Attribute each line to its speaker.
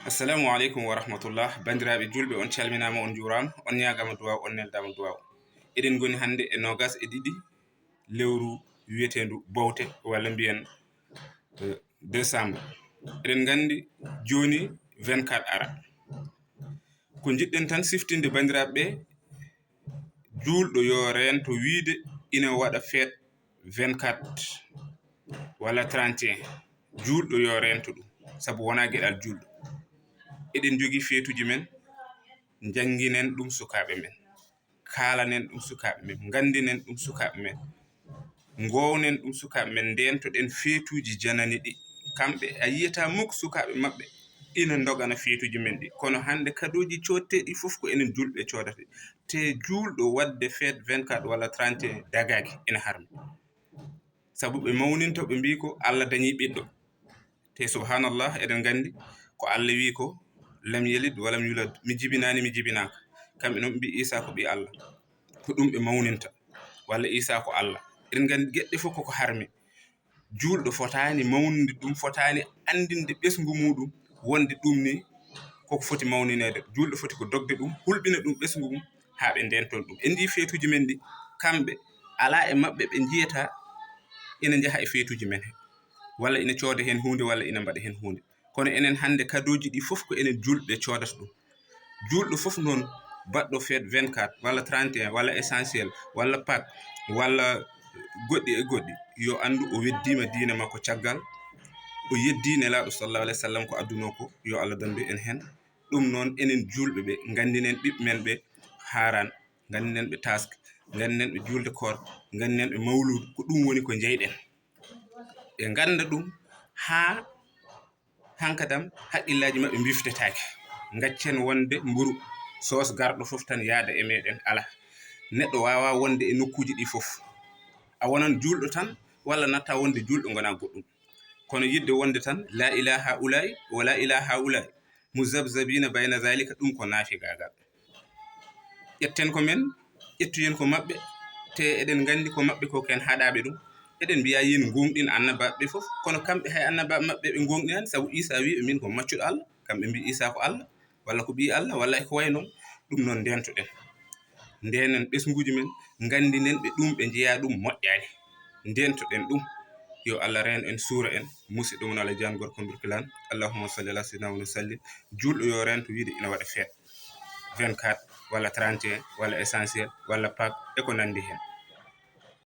Speaker 1: Assalamu alaikum wa rahmatullah. Bandiraɓe julɓe, on calminama, on jurama, on ñagama duwaw, on neldama duwaw. Eɗen goni hande e nogas e ɗiɗi lewru wiyetendu bowte walla mbiyen décembre. Eɗen gandi joni 24 ara. Ko jiɗɗen tan siftinde bandiraɓe julɗo yo rento wiide ina waɗa feet 24 walla 31. Julɗo yo rento ɗum sabu wona gueɗal julɗo. Eɗen jogi feetuji men, janginen ɗum sukaɓe men, kalanen ɗum sukaɓe men, gandinen ɗum sukaɓe men, gownen ɗum sukaɓe men, ndentoɗen feetuji janani ɗi. Kamɓe a yiyata mukk sukaɓe maɓɓe ina dogana feetuji men ɗi, kono hande kadoji codteɗi fof ko enen julɓe codate. Te julɗo wadde feet 24 walla 31 dagaki ina harmi, sabu ɓe mawninto ɓe mbi ko Allah dañi ɓiɗɗo. Te subhanallah, eɗen gandi ko Allah wi ko lam yalid walam yulad, mi jibinani mi jibinaka. Kamɓe noon mbi Isa ko ɓi Allah, ko ɗum ɓe mawninta, walla Isa ko Allah. Eɗen gandi gueɗɗe fof koko harmi. Julɗo fotani mawnude ɗum, fotani andinde ɓesgu muɗum wonde ɗum ni koko foti mawninede. Julɗo foti ko dogde ɗum, hulɓina ɗum ɓesgu mum ha ɓe ndenton ɗum. En ndi feetuji men ɗi, kamɓe ala e maɓɓe ɓe jiyata ina jaaha e feetuji men he, walla ina cooda hen hunde, walla ina mbaɗa hen hunde. Kono enen hande kadoji ɗi fof ko enen julɓe codata ɗum. Julɗo fof noon baɗɗo feet 24 walla 31 walla essentiel walla Pâques walla goɗɗi e goɗɗi, yo andu o weddima diina makko caggal, o yeddi nelaɗo sallallahu alayhi wa sallam ko adduno ko, yo Allah dandu en hen. Ɗum noon enen julɓe ɓe gandinen ɓiɓɓe men ɓe haran, gandinen ɓe taske, gandinen ɓe julde koor, gandinen ɓe mawludu, ko ɗum woni ko jeyɗen. Ɓe ganda ɗum ha hankadam haqqillaji maɓɓe biftetake. Gaccen wonde mburu sos garɗo fof tan yaada e meɗen, ala. Neɗɗo wawa wonde e nokkuji ɗi fof. A wonan julɗo tan walla natta wonde julɗo gona goɗɗum. Kono yidde wonde tan la ilaha ulai wala ilaha ulai muzabzabina bayna zalika, ɗum ko naafi gagal. Ƴetten ko men, ƴettuyen ko maɓɓe, te eɗen gandi ko maɓɓe ko ken haɗaɓe ɗum. Eɗen mbiya yin gonɗin annabaɓe fof, kono kamɓe hay annabaɓe maɓɓe ɓe gonɗinani, sabu Isa wi min ko maccuɗo Allah, kamɓe mbi Isa ko Allah walla ko ɓi Allah walla e ko way noon. Ɗum noon ndentoɗen, ndenen ɓesguji men, gandinen ɓe ɗum ɓe jeeya ɗum moƴƴani, ndentoɗen ɗum. Yo Allah reen en, suura en, musidɗo mon Allah Diane Gorko Birkelane. Allahumma salli ala sayyidina wa sallim. Julɗo yo rento wiide ina waɗa feet 24 walla 31 walla essentiel walla Pâques e ko nandi hen.